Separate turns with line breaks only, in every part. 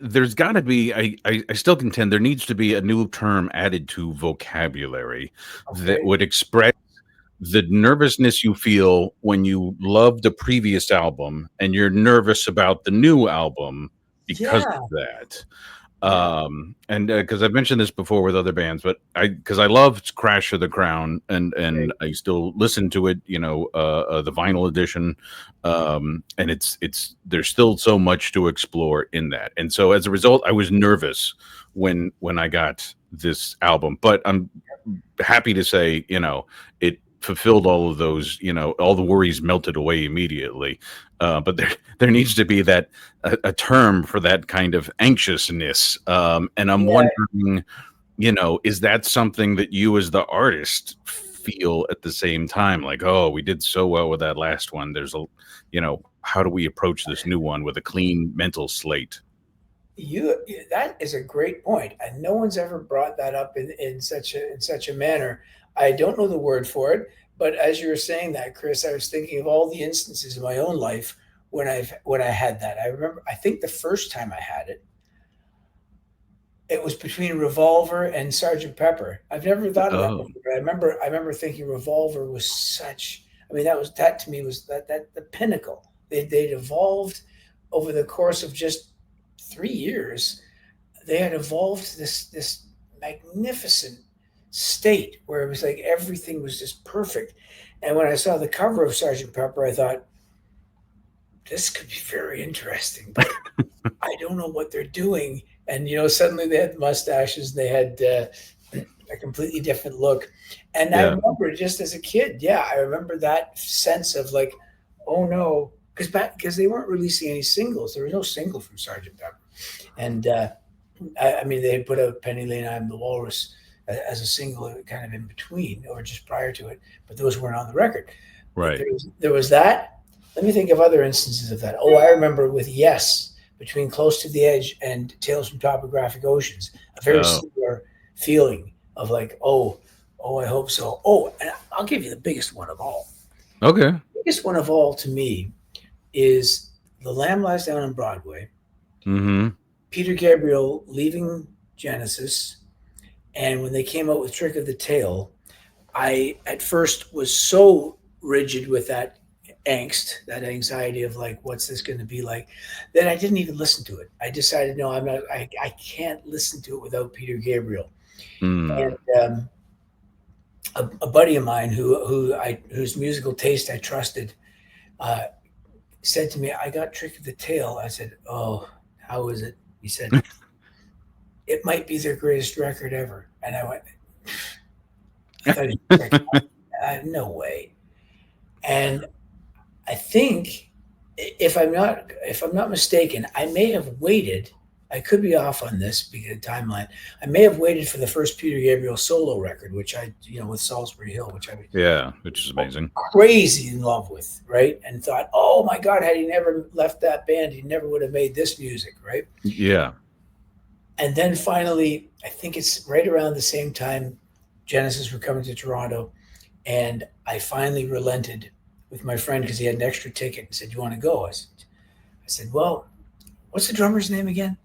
there's got to be. I still contend there needs to be a new term added to vocabulary that
Okay.
would express the nervousness you feel when you love the previous album and you're nervous about the new album because
Yeah.
of that.
Yeah.
And because I've mentioned this before with other bands, but because I loved Crash of the Crown, and
Okay.
I still listen to it, the vinyl edition, and it's there's still so much to explore in that, and so as a result, I was nervous when I got this album, but I'm happy to say, it fulfilled all of those, all the worries melted away immediately. But there needs to be that a term for that kind of anxiousness. And I'm
Yeah.
wondering, is that something that you as the artist feel at the same time? Like, oh, we did so well with that last one. How do we approach this new one with a clean mental slate?
That is a great point, and no one's ever brought that up in such a manner. I don't know the word for it, but as you were saying that, Chris, I was thinking of all the instances in my own life when I had that. I remember, I think the first time I had it, it was between Revolver and Sergeant Pepper. I've never thought of that
Oh,
before, but I remember thinking Revolver was such. I mean, that to me was that the pinnacle. They'd evolved over the course of just 3 years. They had evolved this magnificent state where it was like everything was just perfect. And when I saw the cover of Sergeant Pepper, I thought this could be very interesting, but I don't know what they're doing. And suddenly they had mustaches, they had a completely different look. And I
yeah.
remember just as a kid, yeah, I remember that sense of like, oh no, because they weren't releasing any singles. There was no single from Sergeant Pepper, and I mean they had put out Penny Lane, I'm the Walrus as a single, kind of in between or just prior to it, but those weren't on the record.
Right.
There was that. Let me think of other instances of that. Oh, I remember with Yes, between Close to the Edge and Tales from Topographic Oceans, a very
Oh,
similar feeling of like, oh, I hope so. Oh, and I'll give you the biggest one of all.
okay.
The biggest one of all to me is The Lamb Lies Down on Broadway,
Mm-hmm.
Peter Gabriel leaving Genesis, and when they came out with Trick of the Tail, I at first was so rigid with that angst, that anxiety of like, what's this going to be like, that I didn't even listen to it. I decided, no, I'm not. I can't listen to it without Peter Gabriel.
Mm.
And a buddy of mine whose musical taste I trusted uh, said to me, "I got Trick of the Tail." I said, "Oh, how is it?" He said, "It might be their greatest record ever." And I went, "I thought he was like, no way." And I think if I'm not mistaken, I may have waited. I could be off on this because of the timeline. I may have waited for the first Peter Gabriel solo record, which with Salisbury Hill, which I
Yeah, which is amazing.
crazy in love with, right? And thought, oh my God, had he never left that band, he never would have made this music, right?
Yeah.
And then finally, I think it's right around the same time Genesis were coming to Toronto, and I finally relented with my friend because he had an extra ticket and said, "You want to go?" I said, "Well, what's the drummer's name again?"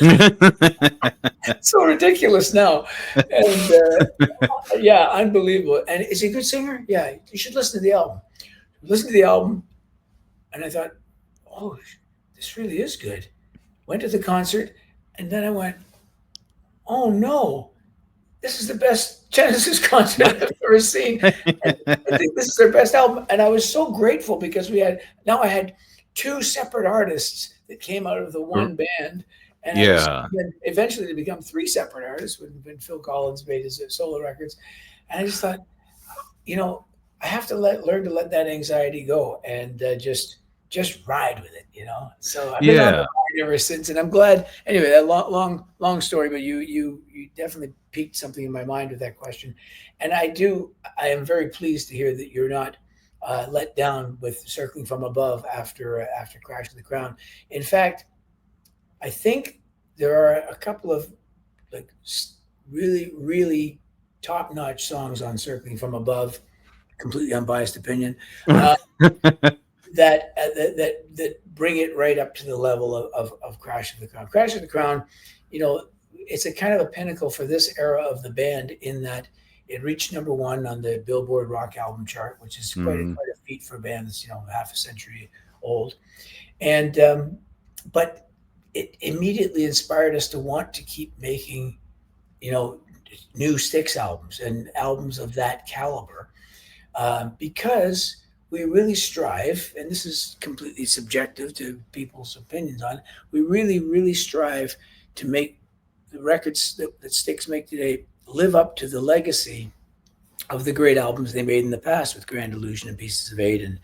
It's so ridiculous now, and yeah, unbelievable. And is he a good singer? Yeah, you should listen to the album. Listen to the album, and I thought, oh, this really is good. Went to the concert, and then I went, oh no, this is the best Genesis concert I've ever seen. And I think this is their best album. And I was so grateful because I had two separate artists that came out of the one band. And
Yeah.
then eventually they become three separate artists when Phil Collins made his solo records. And I just thought, you know, I have to learn to let that anxiety go and just ride with it. So I've been on the
Yeah.
ride ever since, and I'm glad. Anyway, that long story, but you definitely piqued something in my mind with that question, and I am very pleased to hear that you're not let down with Circling from Above after Crash of the Crown. In fact, I think there are a couple of like really really top notch songs on Circling from Above. Completely unbiased opinion. Uh, that bring it right up to the level of Crash of the Crown. Crash of the Crown, you know, it's a kind of a pinnacle for this era of the band in that it reached number one on the Billboard Rock Album Chart, which is
Mhm.
quite a feat for a band that's, you know, half a century old. And but it immediately inspired us to want to keep making, you know, new Styx albums and albums of that caliber, because we really strive, and this is completely subjective to people's opinions on it, we really strive to make the records that Styx make today live up to the legacy of the great albums they made in the past with Grand Illusion and Pieces of Eight and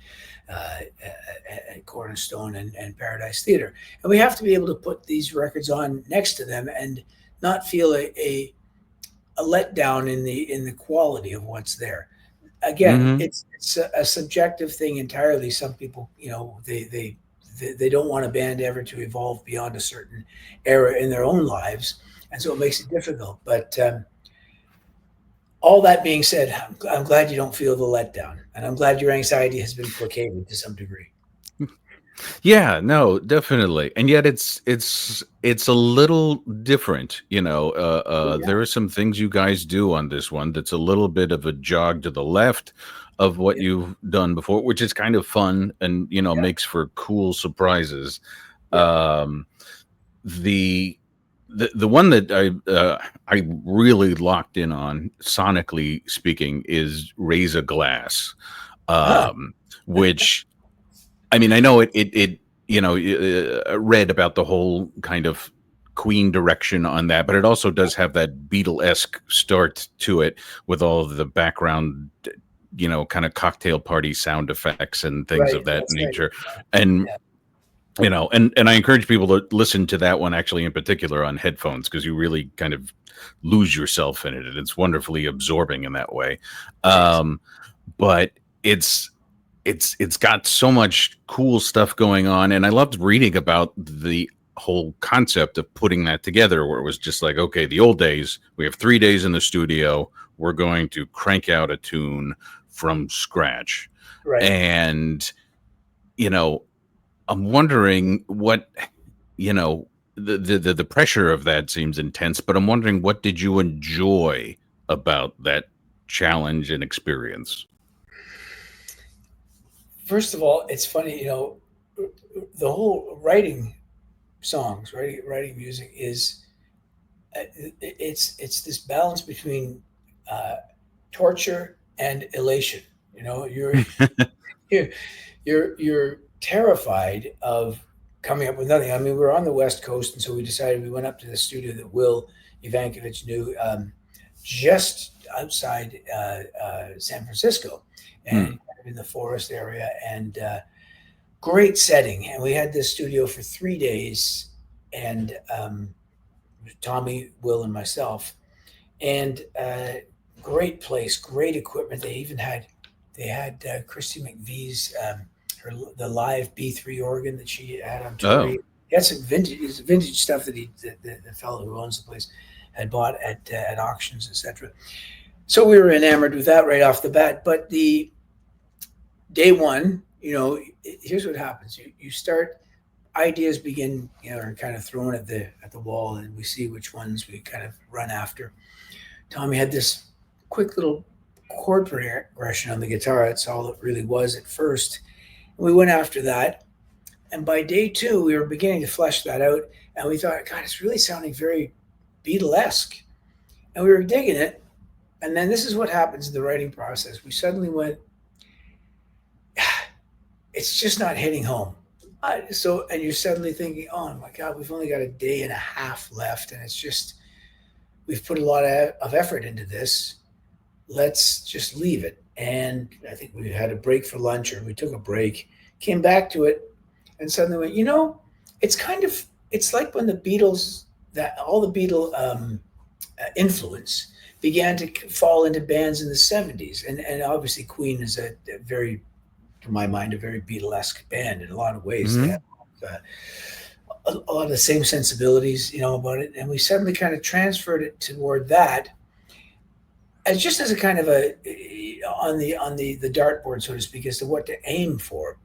Cornerstone and Paradise Theater. And we have to be able to put these records on next to them and not feel a letdown in the quality of what's there. Again,
Mhm.
it's a subjective thing entirely. Some people, you know, they don't want a band ever to evolve beyond a certain era in their own lives, and so it makes it difficult. But all that being said, I'm glad you don't feel the letdown, and I'm glad your anxiety has been placated to some degree.
Yeah, no, definitely. And yet it's a little different, you know.
Oh yeah,
There are some things you guys do on this one that's a little bit of a jog to the left of what
yeah,
you've done before, which is kind of fun and, you know,
yeah,
makes for cool surprises.
yeah.
Um the the one that I really locked in on, sonically speaking, is Raise a Glass,
Huh.
um, which, I mean, I know it you know, read about the whole kind of Queen direction on that, but it also does have that Beatle-esque start to it with all of the background, you know, kind of cocktail party sound effects and things
Right.
of that
That's right.
nature. And
Yeah.
you know, and I encourage people to listen to that one actually in particular on headphones because you really kind of lose yourself in it, and it's wonderfully absorbing in that way.
Thanks.
Um, but it's it's got so much cool stuff going on, and I loved reading about the whole concept of putting that together, where it was just like, okay, the old days, we have 3 days in the studio, we're going to crank out a tune from scratch,
Right.
and you know, I'm wondering what, you know, the pressure of that seems intense, but I'm wondering what did you enjoy about that challenge and experience?
First of all, it's funny, you know, the whole writing songs, writing music is it's this balance between uh, torture and elation. You know, you're you're terrified of coming up with nothing. I mean, we were on the West Coast, and so we decided we went up to the studio that Will Ivankovich knew, just outside San Francisco, and
Hmm.
kind of in the forest area, and great setting. And we had this studio for 3 days, and Tommy, Will, and myself, and great place, great equipment. They had Christy McVie's the live B3 organ that she had on tour.
Oh.
He had some vintage stuff that the fellow who owns the place had bought at auctions, etc. So we were enamored with that right off the bat. But the day one, you know, here's what happens: you start, ideas begin, you know, are kind of thrown at the wall, and we see which ones we kind of run after. Tommy had this quick little chord progression on the guitar. That's all it really was at first. We went after that, and by day two, we were beginning to flesh that out, and we thought, God, it's really sounding very Beatlesque, and we were digging it. And then this is what happens in the writing process. We suddenly went, it's just not hitting home. And you're suddenly thinking, oh my God, we've only got a day and a half left, and it's just we've put a lot of effort into this. Let's just leave it. And I think we had a break for lunch, or we took a break, came back to it, and suddenly went, you know, it's kind of, it's like when the Beatles, that all the Beatle influence began to fall into bands in the 70s. And obviously Queen is a very, to my mind, a very Beatlesque band in a lot of ways. They have
Hmm.
a lot of the same sensibilities, you know, about it. And we suddenly kind of transferred it toward that as just as a kind of a on the dartboard, so to speak, as to what to aim for.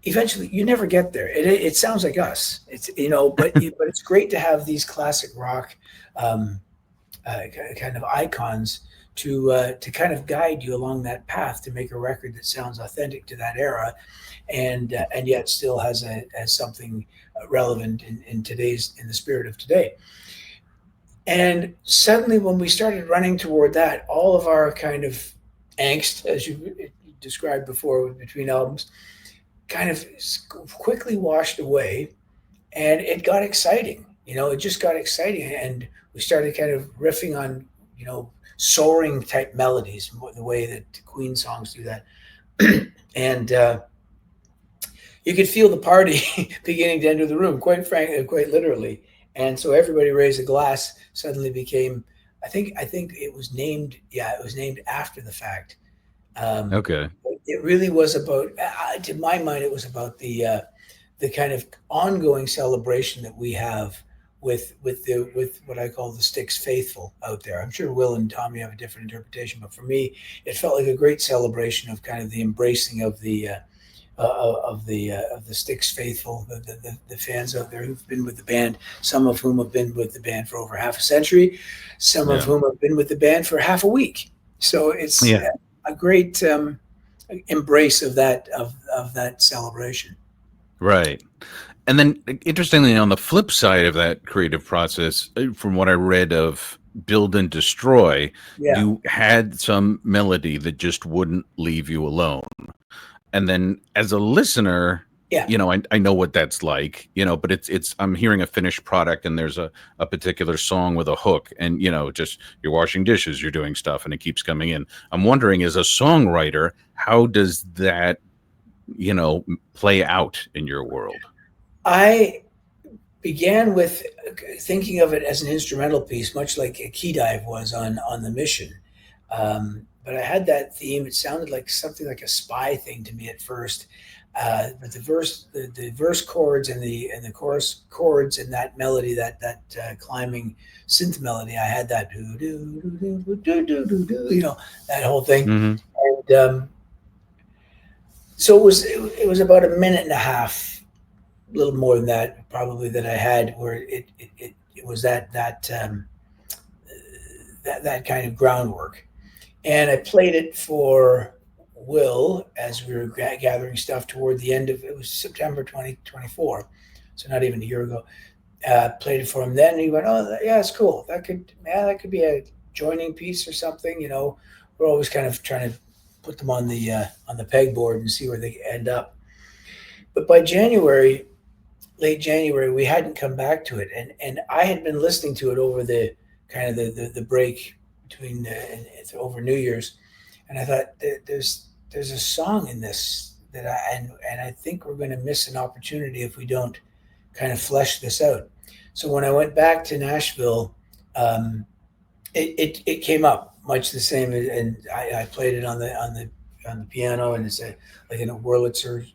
eventually you never get there. It sounds like us. It's but it's great to have these classic rock um, kind of icons to kind of guide you along that path to make a record that sounds authentic to that era, and yet still has something relevant in the spirit of today. And suddenly, when we started running toward that, all of our kind of angst, as you described before, between albums, kind of quickly washed away, and it got exciting. It just got exciting, and we started kind of riffing on, soaring type melodies, the way that Queen songs do that, and you could feel the party beginning to enter the room, quite frankly, quite literally. And so everybody raised a glass. Suddenly became, I think it was named. Yeah, it was named after the fact. Um,
Okay.
it really was about, to my mind, it was about the kind of ongoing celebration that we have with what I call the Styx faithful out there. I'm sure Will and Tommy have a different interpretation, but for me, it felt like a great celebration of kind of the embracing of the Styx faithful, the fans out there who've been with the band, some of whom have been with the band for over half a century, some of
Yeah.
whom have been with the band for half a week. So it's
Yeah.
a great embrace of that celebration.
Right. And then, interestingly, on the flip side of that creative process, from what I read of Build and Destroy,
Yeah,
you had some melody that just wouldn't leave you alone. And then, as a listener,
yeah,
I know what that's like, but it's I'm hearing a finished product, and there's a particular song with a hook, and just you're washing dishes, you're doing stuff, and it keeps coming in. I'm wondering, as a songwriter, how does that play out in your world?
I began with thinking of it as an instrumental piece, much like a Key Dive was on the Mission. But I had that theme. It sounded like something like a spy thing to me at first. But the verse chords and the chorus chords and that melody, that climbing synth melody, I had that do do do do do do do do, that whole thing.
Hmm.
And so it was about a minute and a half, a little more than that probably, that I had, where it was that kind of groundwork. And I played it for Will as we were gathering stuff toward the end of it was September 2024, so not even a year ago. Played it for him then, and he went, "Oh, yeah, it's cool. That could be a joining piece or something." We're always kind of trying to put them on the pegboard and see where they end up. But by January, late January, we hadn't come back to it, and I had been listening to it over the kind of the break between over New Year's, and I thought, there's a song in this that and I think we're going to miss an opportunity if we don't kind of flesh this out. So when I went back to Nashville, um, it came up much the same, and I played it on the piano, and it's like in a Wurlitzer,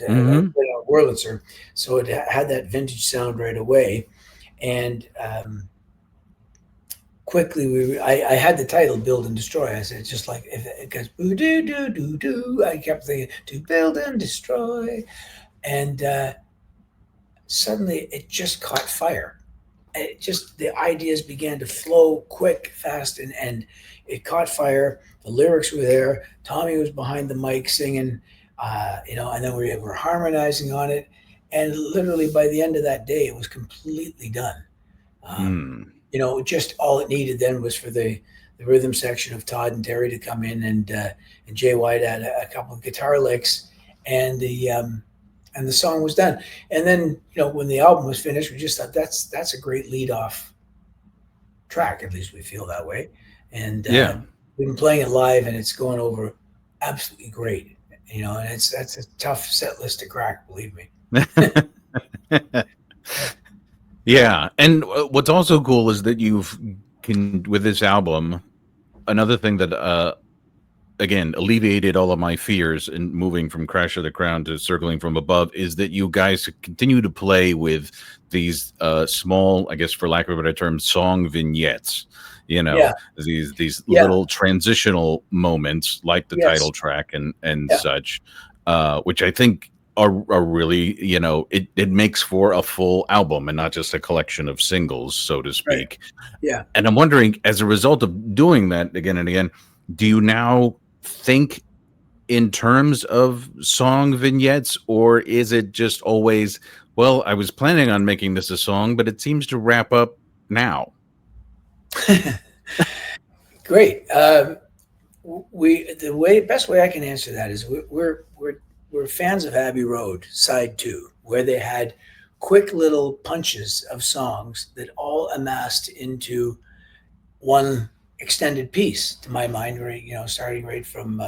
Hmm.
Wurlitzer, so it had that vintage sound right away, and quickly I had the title "Build and Destroy." I said, just like, if it goes boo doo doo doo doo, I kept thinking to build and destroy, and suddenly it just caught fire. It just The ideas began to flow quick, fast, and it caught fire. The lyrics were there. Tommy was behind the mic singing, and then we were harmonizing on it. And literally by the end of that day, it was completely done. Um,
Mm.
just all it needed then was for the rhythm section of Todd and Terry to come in, and Jay White had a couple of guitar licks, and the song was done. And then when the album was finished, we just thought that's a great lead off track. At least we feel that way. And
Yeah.
we've been playing it live, and it's going over absolutely great. And that's a tough set list to crack, believe me.
Yeah. And what's also cool is that you've can with this album, another thing that again alleviated all of my fears in moving from Crash of the Crown to Circling from Above is that you guys continue to play with these small, I guess for lack of a better term, song vignettes.
Yeah,
These
yeah,
little transitional moments like the
yes,
title track and
yeah,
such, which I think are really, it makes for a full album and not just a collection of singles, so to
Right.
speak.
Yeah.
And I'm wondering, as a result of doing that again and again, do you now think in terms of song vignettes, or is it just always, well, I was planning on making this a song, but it seems to wrap up now?
Great. We the way best way I can answer that is we're fans of Abbey Road Side Two, where they had quick little punches of songs that all amassed into one extended piece. To my mind, right, starting right from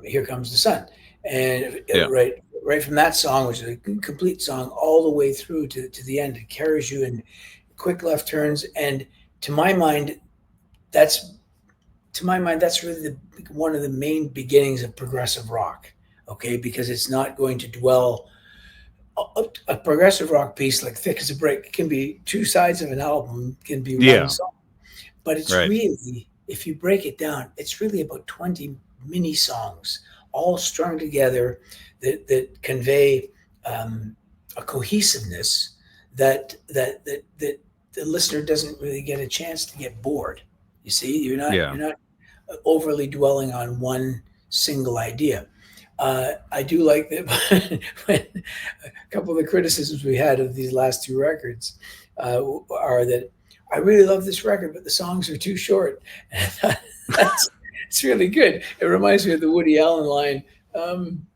Here Comes the Sun, and
Yeah.
right from that song, which is a complete song, all the way through to the end. It carries you in quick left turns, and to my mind, that's that's really one of the main beginnings of progressive rock. Okay, because it's not going to dwell. A progressive rock piece like "Thick as a Brick" can be two sides of an album, can be one
Yeah.
song, but it's
Right.
really, if you break it down, it's really about 20 mini songs all strung together that convey a cohesiveness that the listener doesn't really get a chance to get bored. You see,
Yeah.
you're not overly dwelling on one single idea. I do like that when a couple of the criticisms we had of these last two records are that I really love this record, but the songs are too short. And that's it's really good. It reminds me of the Woody Allen line. Um,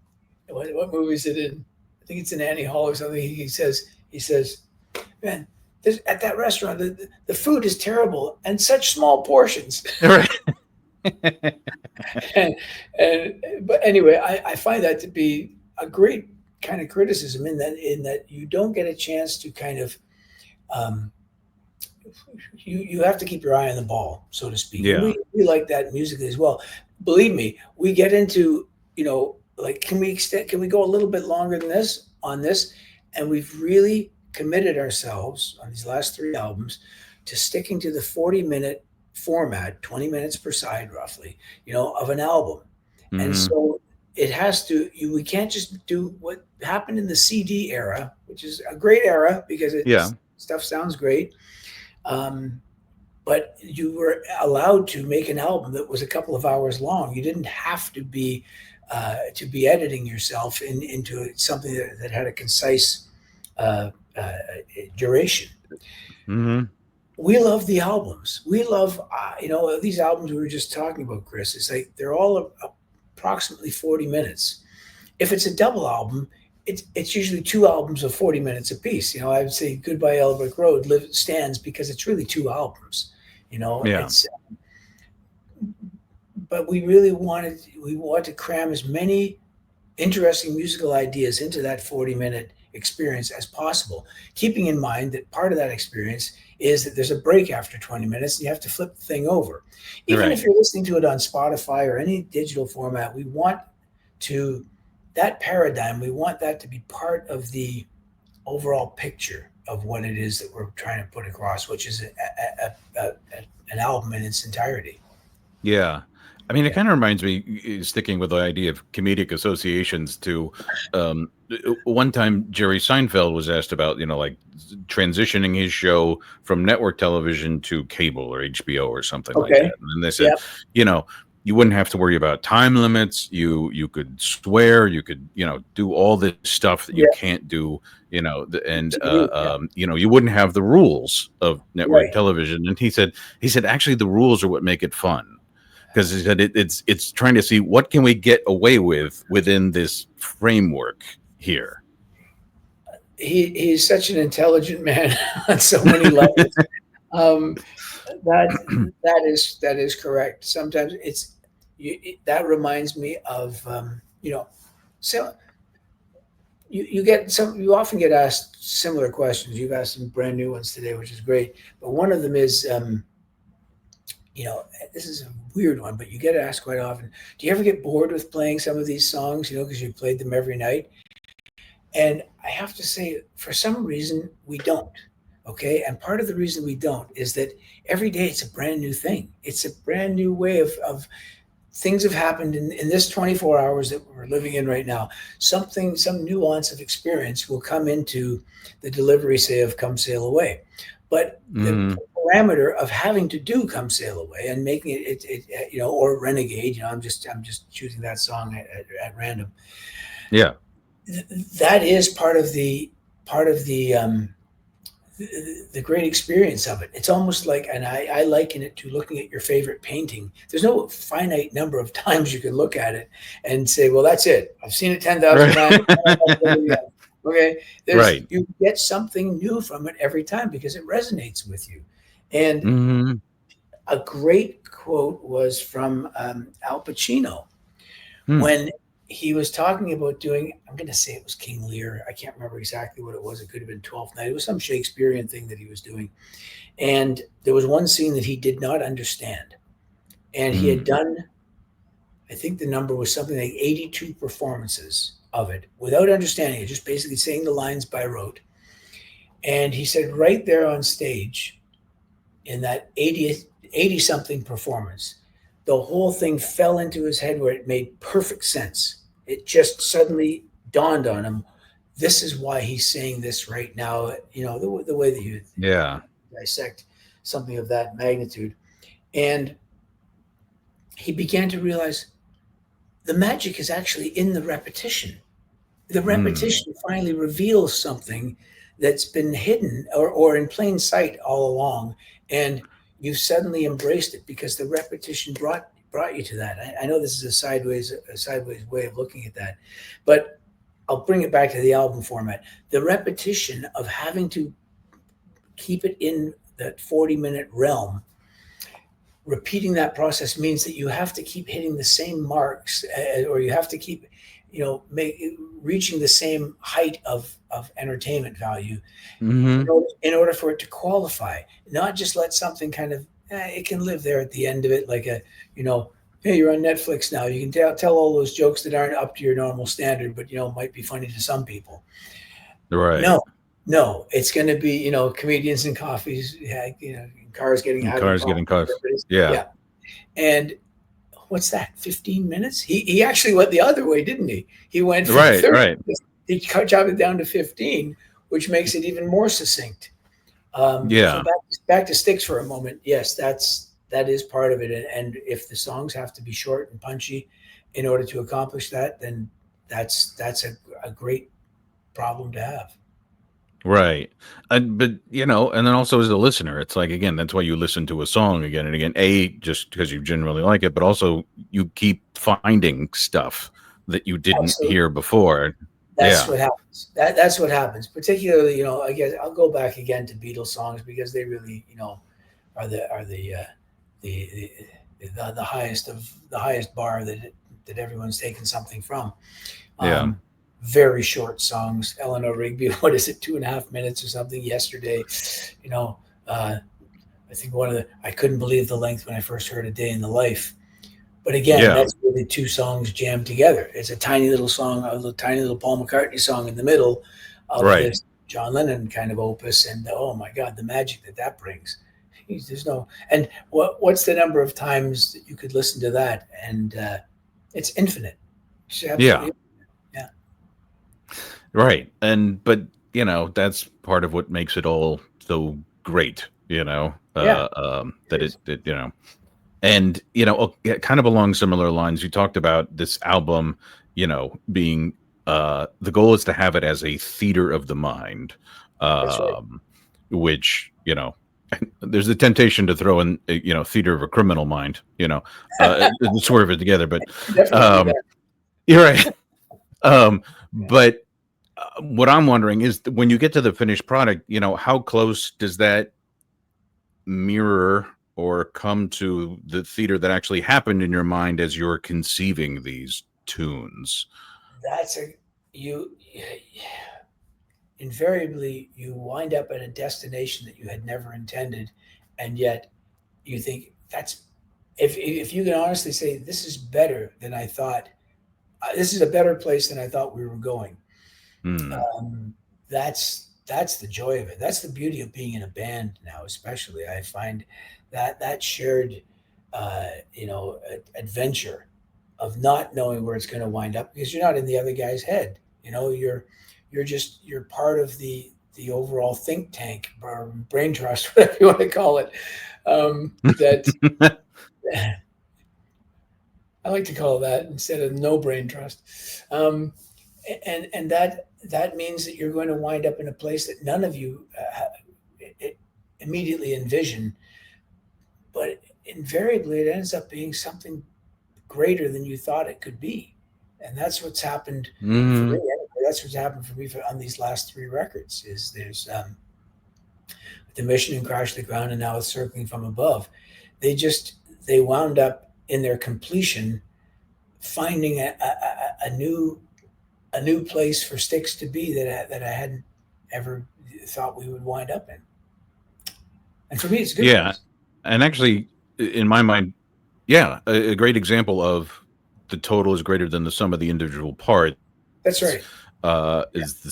what movie is it in? I think it's in Annie Hall or something. He says, man, at that restaurant, the food is terrible and such small portions.
Right.
and, but anyway, I find that to be a great kind of criticism in that you don't get a chance to kind of um, you have to keep your eye on the ball, so to speak, and
Yeah.
we like that musically as well. Believe me, we get into like, can we go a little bit longer than this on this, and we've really committed ourselves on these last three albums to sticking to the 40-minute format, 20 minutes per side roughly, of an album. And
Hmm.
so it has to we can't just do what happened in the CD era, which is a great era because
Yeah.
stuff sounds great. um, but you were allowed to make an album that was a couple of hours long. You didn't have to be editing yourself into something that had a concise uh, uh, duration.
Hmm.
We love the albums. We love, these albums we were just talking about, Chris. It's like they're all approximately 40 minutes. If it's a double album, it's usually two albums of 40 minutes apiece. I would say Goodbye Yellow Brick Road stands because it's really two albums.
Yeah.
It's but we want to cram as many interesting musical ideas into that 40-minute experience as possible, keeping in mind that part of that experience is that there's a break after 20 minutes and you have to flip the thing over. Even
Right.
if you're listening to it on Spotify or any digital format, we want to that paradigm, we want that to be part of the overall picture of what it is that we're trying to put across, which is an album in its entirety.
Yeah. I mean, it
Yeah.
kind of reminds me, sticking with the idea of comedic associations, to one time Jerry Seinfeld was asked about, like transitioning his show from network television to cable or HBO or something like
Okay.
that. And then they said,
Yeah.
you know, you wouldn't have to worry about time limits. You could swear, you could, do all this stuff that you
Yeah.
can't do, and
TV. Yeah.
you wouldn't have the rules of network
Right.
television. And he said actually the rules are what make it fun, because he said it's trying to see what can we get away with within this framework here.
He's such an intelligent man on so many levels. Um, that is correct. Sometimes that reminds me of so you often get asked similar questions. You've asked some brand new ones today, which is great. But one of them is you know this is a weird one, but you get asked quite often. Do you ever get bored with playing some of these songs? Because you played them every night. And I have to say, for some reason, we don't. Okay. And part of the reason we don't is that every day it's a brand new thing. It's a brand new way of things have happened in this 24 hours that we're living in right now. Some nuance of experience will come into the delivery, say, of Come Sail Away. But the
Mhm.
parameter of having to do Come Sail Away and making or Renegade, I'm just choosing that song at random.
Yeah.
That is part of the great experience of it. It's almost like, and I liken it to looking at your favorite painting. There's no finite number of times you can look at it and say, "Well, that's it. I've seen it 10,000
Right.
times. Okay,
Right.
you get something new from it every time because it resonates with you." And
Mhm.
a great quote was from Al Pacino
Hmm.
when he was talking about doing, I'm going to say it was King Lear. I can't remember exactly what it was. It could have been Twelfth Night. It was some Shakespearean thing that he was doing. And there was one scene that he did not understand. And he had
Mm.
done, I think the number was something like 82 performances of it without understanding it, just basically saying the lines by rote. And he said, right there on stage, in that 80 something performance, the whole thing fell into his head where it made perfect sense. It just suddenly dawned on him, this is why he's saying this right now. The way that you
Yeah.
dissect something of that magnitude. And he began to realize the magic is actually in the repetition. The
Mm.
repetition finally reveals something that's been hidden or in plain sight all along, and you suddenly embraced it because the repetition brought you to that. I know this is a sideways way of looking at that, but I'll bring it back to the album format. The repetition of having to keep it in that 40-minute realm, repeating that process means that you have to keep hitting the same marks, or you have to keep reaching the same height of entertainment value
Mhm.
in order for it to qualify, not just let something kind of it can live there at the end of it, like you know hey, you're on Netflix now, you can tell all those jokes that aren't up to your normal standard, but might be funny to some people.
Right.
No, no, it's going to be comedians and coffees, yeah, cars getting
And
having
cars getting
problems,
caught.
whatever it is.
Yeah.
Yeah. And what's that, 15 minutes? He actually went the other way, didn't he? He went from
Right,
30
right.
minutes, he chopped it down to 15, which makes it even more succinct. So
Yeah.
back to Sticks for a moment. Yes, that is part of it, and if the songs have to be short and punchy in order to accomplish that, then that's a great problem to have.
Right. But, and then also as a listener, it's like, again, that's why you listen to a song again and again. Just because you generally like it, but also you keep finding stuff that you didn't
Absolutely.
hear before.
That's
Yeah.
what happens. That's what happens. Particularly, I guess I'll go back again to Beatles songs because they really, are the the highest of the highest bar that everyone's taken something from.
Yeah.
Um, very short songs. Eleanor Rigby, what is it, 2.5 minutes or something? Yesterday, you know, uh, I think I couldn't believe the length when I first heard A Day in the Life. But again,
Yeah.
that's really two songs jammed together. It's a tiny little song, a little tiny little Paul McCartney song in the middle of
Right.
this John Lennon kind of opus, and oh my God, the magic that brings. There's no, and what's the number of times that you could listen to that, and it's infinite. It's
Yeah.
absolutely, yeah,
Right. But, that's part of what makes it all so great,
yeah, it
that
is.
and, yeah, kind of along similar lines, you talked about this album, being, the goal is to have it as a theater of the mind,
That's right.
um, which, there's the temptation to throw in, theater of a criminal mind, swerve it together, but,
Definitely do
um,
that.
you're right. Um,
Yeah.
but what I'm wondering is when you get to the finished product, how close does that mirror or come to the theater that actually happened in your mind as you're conceiving these tunes?
That's a you invariably you wind up at a destination that you had never intended, and yet you think that's if you can honestly say this is better than I thought. This is a better place than I thought we were going.
Hmm.
That's the joy of it. That's the beauty of being in a band now, especially. I find that shared. adventure of not knowing where it's going to wind up because you're not in the other guy's head. You're part of the overall think tank or brain trust, whatever you want to call it. That I like to call it that instead of no brain trust. Um, and that means that you're going to wind up in a place that none of you immediately envision, but invariably it ends up being something greater than you thought it could be. And that's what's happened for me.
Mm,
Anyway. That's what's happened for me on these last three records. Is there's the mission and crash to the ground, and now it's circling from above. They just they wound up in their completion finding a new place for Styx to be that I hadn't ever thought we would wind up in. And for me, it's a good
yeah,
place.
and actually, in my mind, yeah, a great example of the total is greater than the sum of the individual parts.
That's right. Yeah,
Is the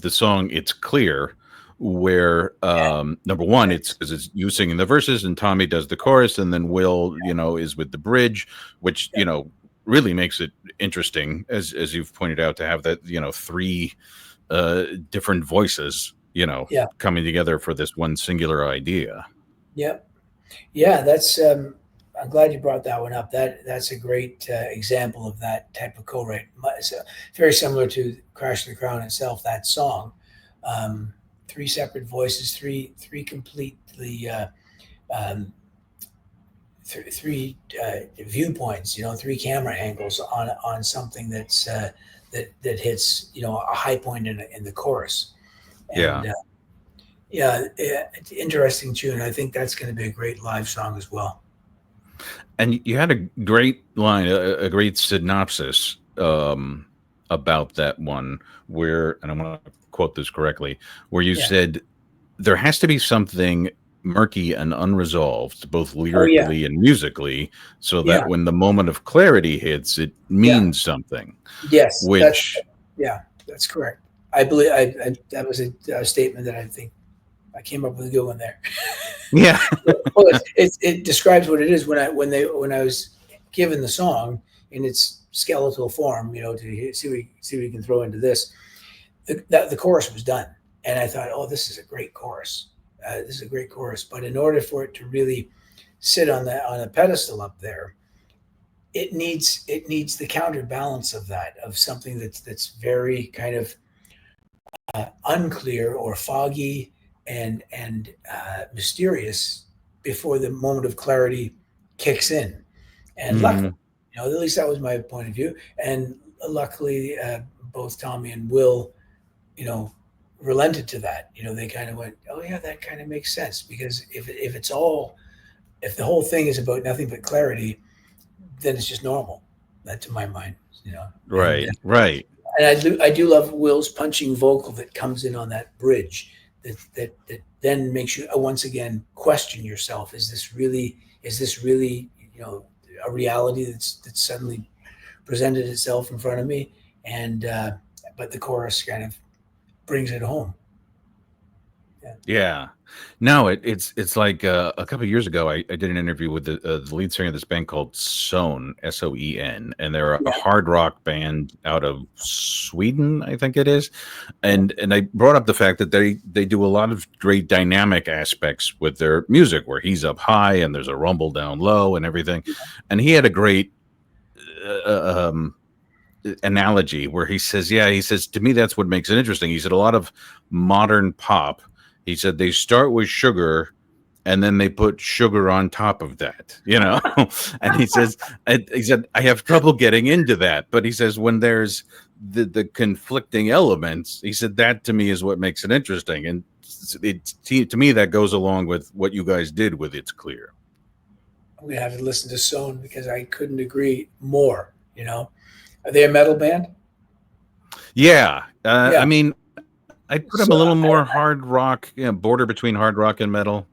song "It's Clear," where
yeah,
number one, it's
yes,
because it's you singing the verses and Tommy does the chorus, and then Will, is with the bridge, which
yeah,
really makes it interesting, as you've pointed out, to have that three different voices,
yeah,
coming together for this one singular idea.
yeah, yeah. That's. I'm glad you brought that one up. That's a great example of that type of co-write. It's very similar to "Crash of the Crown" itself. That song, um, three separate voices, three completely um, three viewpoints. Three camera angles on something that hits a high point in the chorus.
Yeah.
And yeah, it's an interesting tune. I think that's going to be a great live song as well.
And you had a great line, a great synopsis about that one, where, and I'm going to quote this correctly, where you
Yeah.
said there has to be something murky and unresolved, both
Oh yeah.
lyrically and musically, so that
Yeah.
when the moment of clarity hits, it
Yeah.
means something.
Yes.
Which,
Yeah. That's correct. I believe that was a statement that I think I came up with a good one there.
yeah,
Well, it describes what it is when I was given the song in its skeletal form, to see what you can throw into this. The chorus was done, and I thought, oh, this is a great chorus. This is a great chorus. But in order for it to really sit on a pedestal up there, it needs the counterbalance of that, of something that's very kind of unclear or foggy and mysterious before the moment of clarity kicks in. And luckily,
mm,
at least that was my point of view. And luckily, both Tommy and Will, you know, relented to that. They kind of went, "Oh yeah, that kind of makes sense." Because if the whole thing is about nothing but clarity, then it's just normal. That to my mind, you know. And
right, right.
I do love Will's punching vocal that comes in on that bridge that then makes you once again question yourself. Is this really a reality that's suddenly presented itself in front of me? And but the chorus kind of brings it home. Yeah.
Yeah. No, it's like a couple of years ago, I did an interview with the lead singer of this band called Soen, Soen, and they're a
Yeah.
hard rock band out of Sweden, I think it is.
Yeah.
And I brought up the fact that they do a lot of great dynamic aspects with their music, where he's up high and there's a rumble down low and everything. And he had a great analogy where he says, yeah, he says, to me, that's what makes it interesting. He said, a lot of modern pop, he said, they start with sugar and then they put sugar on top of that, and he said, I have trouble getting into that. But he says, when there's the conflicting elements, he said, that to me is what makes it interesting. And to me, that goes along with what you guys did with It's Clear.
I'm gonna have to listen to Sown because I couldn't agree more. Are they a metal band?
Yeah. I
Yeah.
mean, I'd put him
So
a little more hard rock, border between hard rock and metal.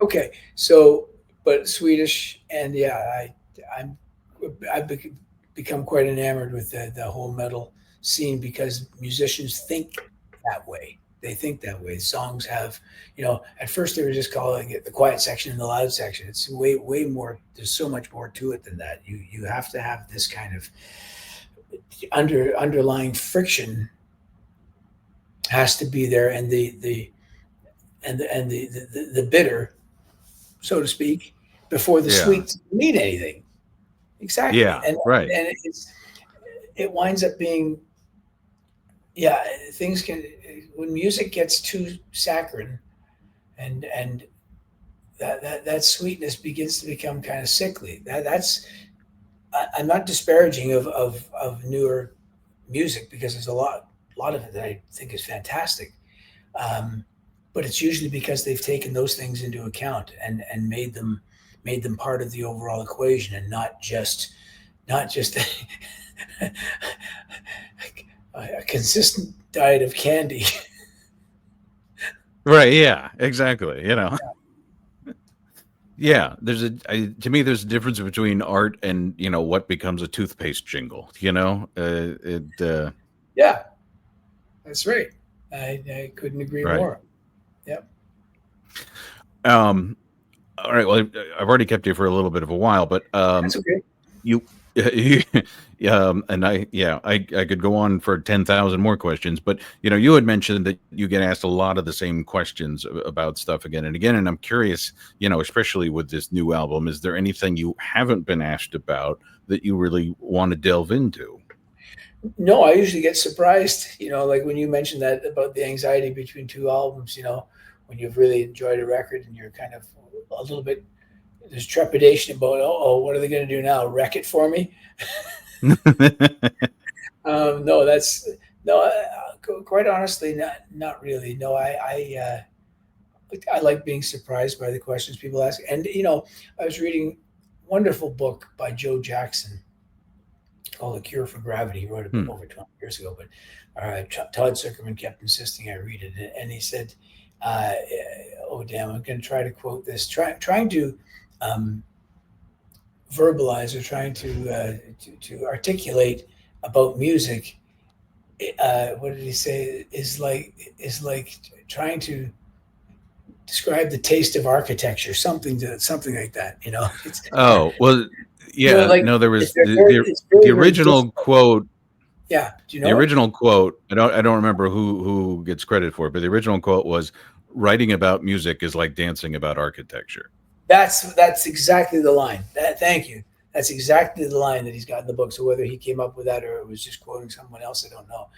okay. So but Swedish, and yeah, I'm I've become quite enamored with the whole metal scene because musicians think that way. They think that way. Songs have, at first they were just calling it the quiet section and the loud section. It's way more. There's so much more to it than that. You have to have this kind of underlying friction has to be there, and the bitter, so to speak, before the
Yeah.
sweet mean anything. Exactly,
Yeah.
and
Right.
and it winds up being, yeah, things can, when music gets too saccharine, and that sweetness begins to become kind of sickly. I'm not disparaging of newer music, because there's a lot of it that I think is fantastic. Um, but it's usually because they've taken those things into account, and made them part of the overall equation, and not just a consistent diet of candy.
Right. Yeah. Exactly. Yeah. To me, there's a difference between art and what becomes a toothpaste jingle. It.
Yeah, that's right. I couldn't agree
Right.
more. Yep,
Um. All right. Well, I've already kept you for a little bit of a while, but
that's okay.
you, and I could go on for 10,000 more questions, but you had mentioned that you get asked a lot of the same questions about stuff again and again, and I'm curious, especially with this new album, is there anything you haven't been asked about that you really want to delve into?
No, I usually get surprised, like when you mentioned that about the anxiety between two albums, when you've really enjoyed a record and you're kind of a little bit, there's trepidation about, oh, what are they going to do now? Wreck it for me? No, no, quite honestly, not really. No, I like being surprised by the questions people ask. And, I was reading a wonderful book by Joe Jackson called "The Cure for Gravity." He wrote it
Hmm.
over 20 years ago, but Todd Zuckerman kept insisting I read it, and he said, uh, "Oh damn, I'm going to try to quote this, trying to um, verbalize, or trying to articulate about music. What did he say? Is like trying to describe the taste of architecture, something like that. It's
Oh, well, yeah,
like
no, there
it's
was
very, it's very
the
very
original
difficult.
quote.
Yeah, do you
The
know it?
original quote, I don't remember who gets credit for it, but the original quote was, "Writing about music is like dancing about architecture."
That's exactly the line. Thank you. That's exactly the line that he's got in the book. So whether he came up with that or it was just quoting someone else, I don't know.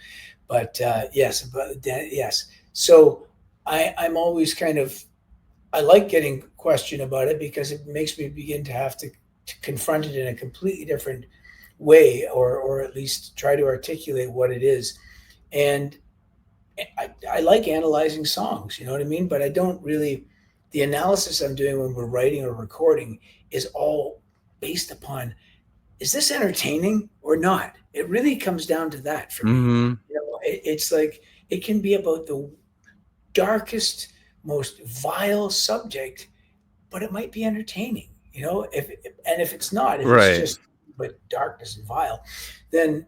But yes, yes. So I'm always kind of, I like getting questioned about it, because it makes me begin to have to confront it in a completely different way, or at least try to articulate what it is. And I like analyzing songs, you know what I mean? But I don't really, the analysis I'm doing when we're writing or recording is all based upon, is this entertaining or not? It really comes down to that for me.
Hmm.
It's like, it can be about the darkest, most vile subject, but it might be entertaining. If it's not, if it's
Right.
just but darkness and vile, then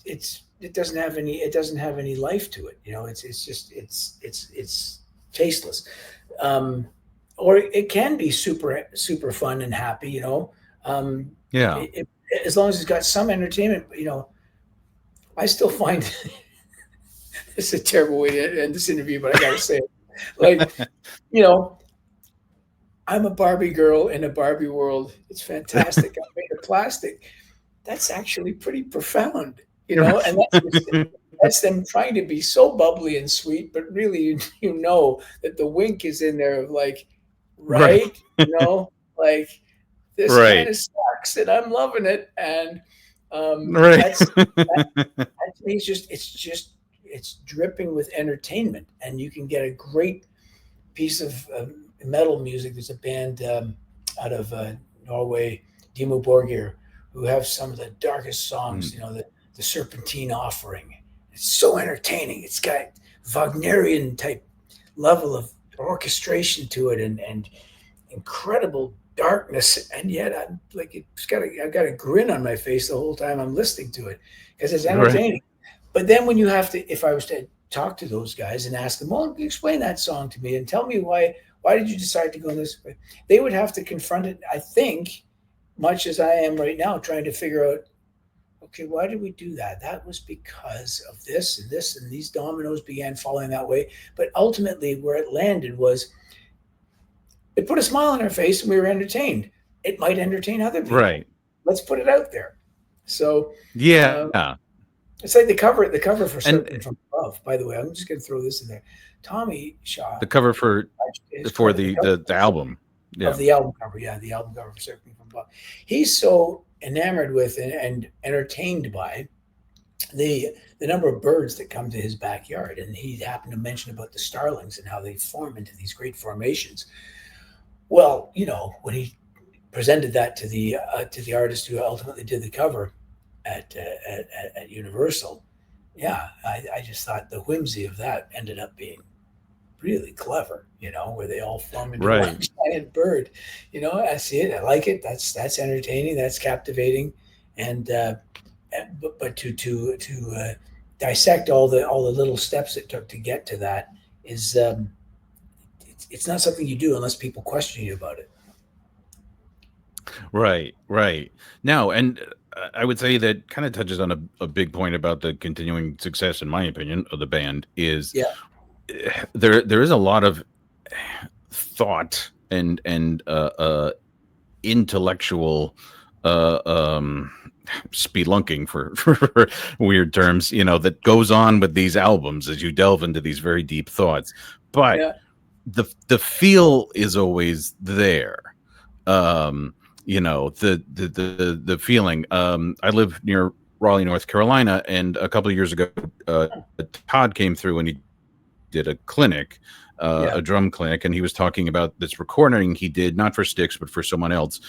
it doesn't have any life to it. It's just it's tasteless. Um, or it can be super fun and happy. Um,
Yeah.
it, it, as long as it's got some entertainment. I still find it's a terrible way to end this interview, but I got to say it. Like, you know, I'm a Barbie girl in a Barbie world. It's fantastic. I'm made of plastic. That's actually pretty profound, and that's them trying to be so bubbly and sweet, but really, you know that the wink is in there of like,
Right.
right, like, this kind
Right.
of sucks, and I'm loving it, and
Right.
that to me is it's dripping with entertainment, and you can get a great piece of metal music. There's a band out of Norway, Dimo Borgir, who have some of the darkest songs.
Mm.
The Serpentine Offering. It's so entertaining. It's got Wagnerian type level of orchestration to it, and incredible darkness, and yet I'm like, I've got a grin on my face the whole time I'm listening to it, because it's
Right.
entertaining. But then when you have to, if I was to talk to those guys and ask them, well, explain that song to me and tell me why did you decide to go this way? They would have to confront it, I think, much as I am right now, trying to figure out, okay, why did we do that? That was because of this, and these dominoes began falling that way. But ultimately, where it landed was it put a smile on our face and we were entertained. It might entertain other people.
Right.
Let's put it out there. So uh,
Yeah.
it's like the cover for
And
Circling from Above. By the way, I'm just going to throw this in there. Tommy Shaw,
the cover
his
for
credit, the cover
the album.
of
Yeah.
the album cover, yeah, the album cover for Circling from Above. He's so enamored with and entertained by the number of birds that come to his backyard, and he happened to mention about the starlings and how they form into these great formations. Well, when he presented that to the artist who ultimately did the cover at Universal, yeah, I just thought the whimsy of that ended up being really clever. Where they all form into one
Right.
giant bird. I see it, I like it. That's entertaining, that's captivating, and but to dissect all the little steps it took to get to that is it's not something you do unless people question you about it.
Right. Right. Now, and I would say that kind of touches on a big point about the continuing success, in my opinion, of the band is
Yeah,
there is a lot of thought and intellectual uh um spelunking for weird terms, that goes on with these albums as you delve into these very deep thoughts. But
yeah,
the feel is always there. um the feeling. I live near Raleigh, North Carolina, and a couple of years ago, Todd came through and he did a clinic,
yeah.
a drum clinic, and he was talking about this recording he did, not for Styx but for someone else.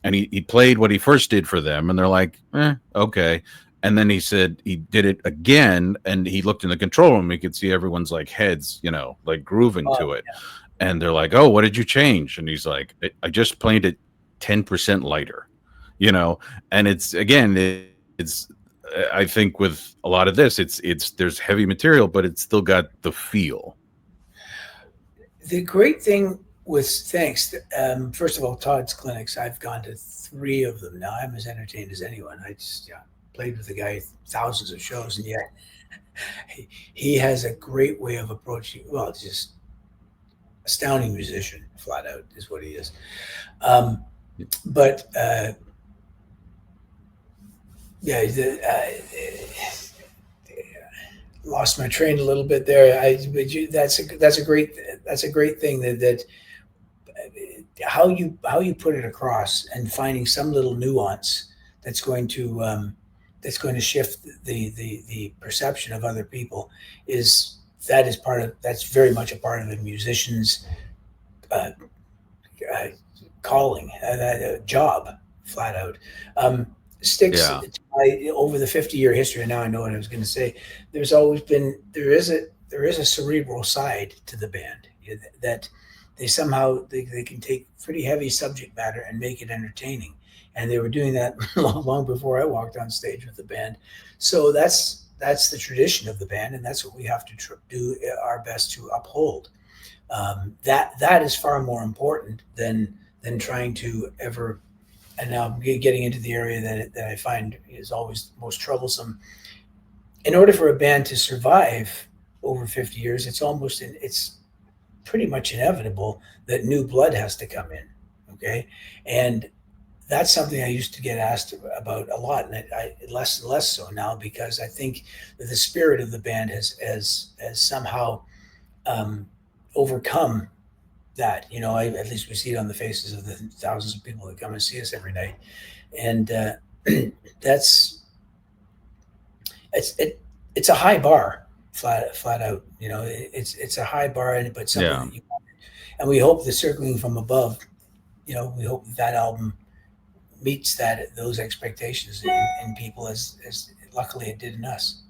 And he played what he first did for them, and they're like, okay. And then he said he did it again, and he looked in the control room, he could see everyone's like heads, like grooving
Oh,
to it. And they're like, oh, what did you change? And he's like, I just played it 10% lighter, you know. And it's, again, it's I think with a lot of this, it's there's heavy material, but it's still got the feel.
the great thing with thanks, first of all, Todd's clinics. I've gone to three of them now. I'm as entertained as anyone. I just played with the guy thousands of shows, and yet he has a great way of approaching. Well, it's just astounding musician, flat out, is what he is. Um, but yeah, lost my train a little bit there. That's a great thing that how you put it across and finding some little nuance that's going to shift the perception of other people is that's very much a part of a musician's uh, uh, calling, job, flat out. Um, Sticks
Yeah.
over the 50-year history. And now I know what I was going to say. There is a cerebral side to the band, that they can take pretty heavy subject matter and make it entertaining, and they were doing that long before I walked on stage with the band. So that's the tradition of the band, and that's what we have to do our best to uphold. That is far more important than trying to ever. And now getting into the area that I find is always most troublesome. In order for a band to survive over 50 years, it's pretty much inevitable that new blood has to come in. Okay, and that's something I used to get asked about a lot, and I less and less so now, because I think that the spirit of the band has somehow um, overcome that. At least we see it on the faces of the thousands of people that come and see us every night, and that's it's a high bar, flat out. It's a high bar, but something
Yeah.
that and we hope the Circling from Above. We hope that album meets those expectations in people as luckily it did in us.